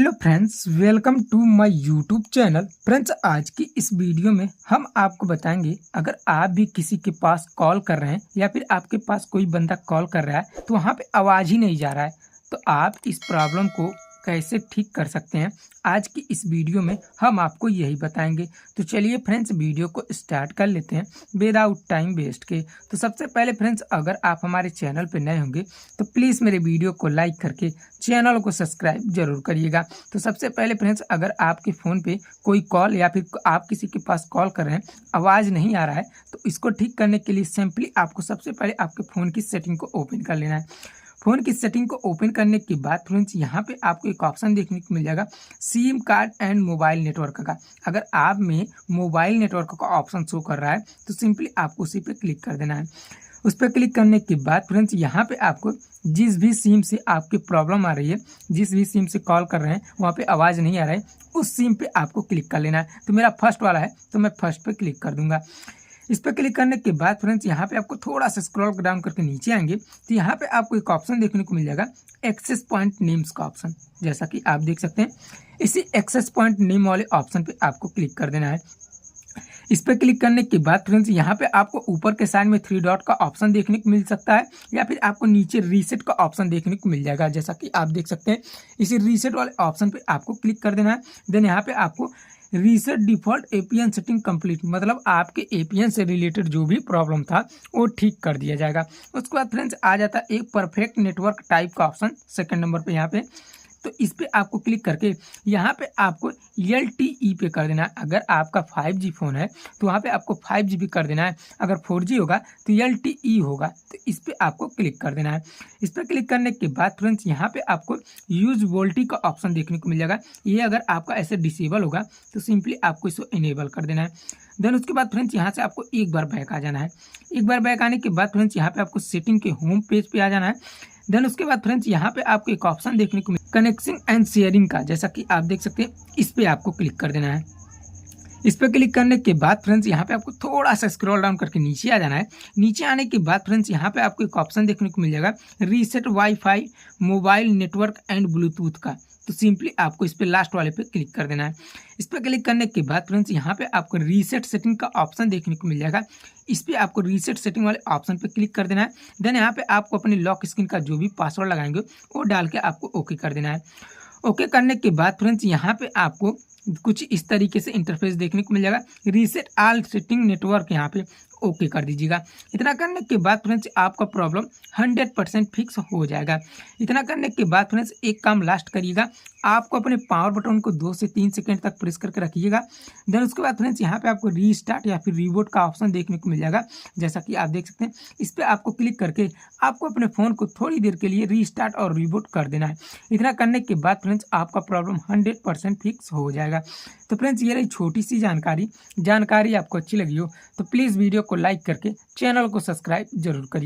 Hello friends, welcome to my YouTube channel. Friends, आज की इस वीडियो में हम आपको बताएंगे, अगर आप भी किसी के पास कॉल कर रहे हैं या फिर आपके पास कोई बंदा कॉल कर रहा है तो वहाँ पे आवाज़ ही नहीं जा रहा है, तो आप इस प्रॉब्लम को कैसे ठीक कर सकते हैं। आज की इस वीडियो में हम आपको यही बताएंगे। तो चलिए फ्रेंड्स, वीडियो को स्टार्ट कर लेते हैं विदाउट टाइम वेस्ट के। तो सबसे पहले फ्रेंड्स, अगर आप हमारे चैनल पर नए होंगे तो प्लीज़ मेरे वीडियो को लाइक करके चैनल को सब्सक्राइब जरूर करिएगा। तो सबसे पहले फ्रेंड्स, अगर आपके फ़ोन पे कोई कॉल या फिर आप किसी के पास कॉल कर रहे हैं, आवाज़ नहीं आ रहा है, तो इसको ठीक करने के लिए सिंपली आपको सबसे पहले आपके फ़ोन की सेटिंग को ओपन कर लेना है। फ़ोन की सेटिंग को ओपन करने के बाद फ्रेंड्स, यहाँ पे आपको एक ऑप्शन देखने को मिल जाएगा, SIM card and mobile network का। अगर आप में मोबाइल नेटवर्क का ऑप्शन शो कर रहा है तो सिंपली आपको उसी पे क्लिक कर देना है। उस पर क्लिक करने के बाद फ्रेंड्स, यहाँ पे आपको जिस भी सिम से आपकी प्रॉब्लम आ रही है, जिस भी सिम से कॉल कर रहे हैं वहाँ पे आवाज़ नहीं आ रहा है, उस सिम पे आपको क्लिक कर लेना है। तो मेरा फर्स्ट वाला है तो मैं फर्स्ट पे क्लिक कर दूंगा। इस पर क्लिक करने के बाद फ्रेंड्स, यहाँ पे आपको थोड़ा सा स्क्रॉल डाउन करके नीचे आएंगे तो यहाँ पे आपको एक ऑप्शन देखने को मिल जाएगा, एक्सेस पॉइंट नेम्स का ऑप्शन। जैसा कि आप देख सकते हैं, इसी एक्सेस पॉइंट नेम वाले ऑप्शन पे आपको क्लिक कर देना है। इस पर क्लिक करने के बाद फ्रेंड्स, यहाँ पे आपको ऊपर के साइड में 3 डॉट का ऑप्शन देखने को मिल सकता है या फिर आपको नीचे रीसेट का ऑप्शन देखने को मिल जाएगा। जैसा कि आप देख सकते हैं, इसी रीसेट वाले ऑप्शन पे आपको क्लिक कर देना है। देन यहाँ पे आपको reset default APN setting complete, मतलब आपके एपीएन से रिलेटेड जो भी प्रॉब्लम था वो ठीक कर दिया जाएगा। उसके बाद फ्रेंड्स आ जाता है एक परफेक्ट नेटवर्क टाइप का ऑप्शन, सेकंड नंबर पे यहाँ पे। तो इस पे आपको क्लिक करके यहाँ पे आपको LTE पे कर देना है। अगर आपका 5G फ़ोन है तो वहाँ पे आपको 5GB कर देना है, अगर 4G होगा तो LTE होगा। तो इस पे आपको क्लिक कर देना है। इस पर क्लिक करने के बाद फ्रेंड्स, यहाँ पे आपको यूज वोल्टी का ऑप्शन देखने को मिल जाएगा। ये अगर आपका ऐसे डिसेबल होगा तो सिंपली आपको इसको इनेबल कर देना है। देन उसके बाद फ्रेंड्स, यहाँ से आपको एक बार बैक आ जाना है। एक बार बैक आने के बाद फ्रेंड्स, यहाँ पे आपको सेटिंग के होम पेज पे आ जाना है। देन उसके बाद फ्रेंड्स, यहाँ पे आपको एक ऑप्शन देखने को मिले कनेक्शन एंड शेयरिंग का। जैसा कि आप देख सकते हैं, इस पे आपको क्लिक कर देना है। इस पर क्लिक करने के बाद फ्रेंड्स, यहाँ पे आपको थोड़ा सा स्क्रॉल डाउन करके नीचे आ जाना है। नीचे आने के बाद फ्रेंड्स, यहाँ पे आपको एक ऑप्शन देखने को मिल जाएगा, reset wifi mobile network and Bluetooth का। तो सिंपली आपको इस पे लास्ट वाले पे क्लिक कर देना है। इस पर क्लिक करने के बाद फ्रेंड्स, यहाँ पे आपको रीसेट सेटिंग का ऑप्शन देखने को मिल जाएगा। इस पे आपको रीसेट सेटिंग वाले ऑप्शन पे क्लिक कर देना है। देन यहाँ पे आपको अपने लॉक स्क्रीन का जो भी पासवर्ड लगाएंगे वो डाल के आपको ओके कर देना है। ओके करने के बाद फ्रेंड्स, यहाँ पे आपको कुछ इस तरीके से इंटरफेस देखने को मिल जाएगा, रीसेट ऑल सेटिंग नेटवर्क, यहाँ पे ओके कर दीजिएगा। इतना करने के बाद फ्रेंड्स, आपका प्रॉब्लम 100% फिक्स हो जाएगा। इतना करने के बाद फ्रेंड्स, एक काम लास्ट करिएगा, आपको अपने पावर बटन को 2 से 3 सेकंड तक प्रेस करके रखिएगा। देन उसके बाद फ्रेंड्स, यहाँ पे आपको रीस्टार्ट या फिर रीबूट का ऑप्शन देखने को मिल जाएगा। जैसा कि आप देख सकते हैं, इस पर आपको क्लिक करके आपको अपने फ़ोन को थोड़ी देर के लिए रीस्टार्ट और रीबूट कर देना है। इतना करने के बाद फ्रेंड्स, आपका प्रॉब्लम 100% फिक्स हो जाएगा। तो फ्रेंड्स, ये रही छोटी सी जानकारी आपको अच्छी लगी हो तो प्लीज़ वीडियो को लाइक करके चैनल को सब्सक्राइब जरूर करिए।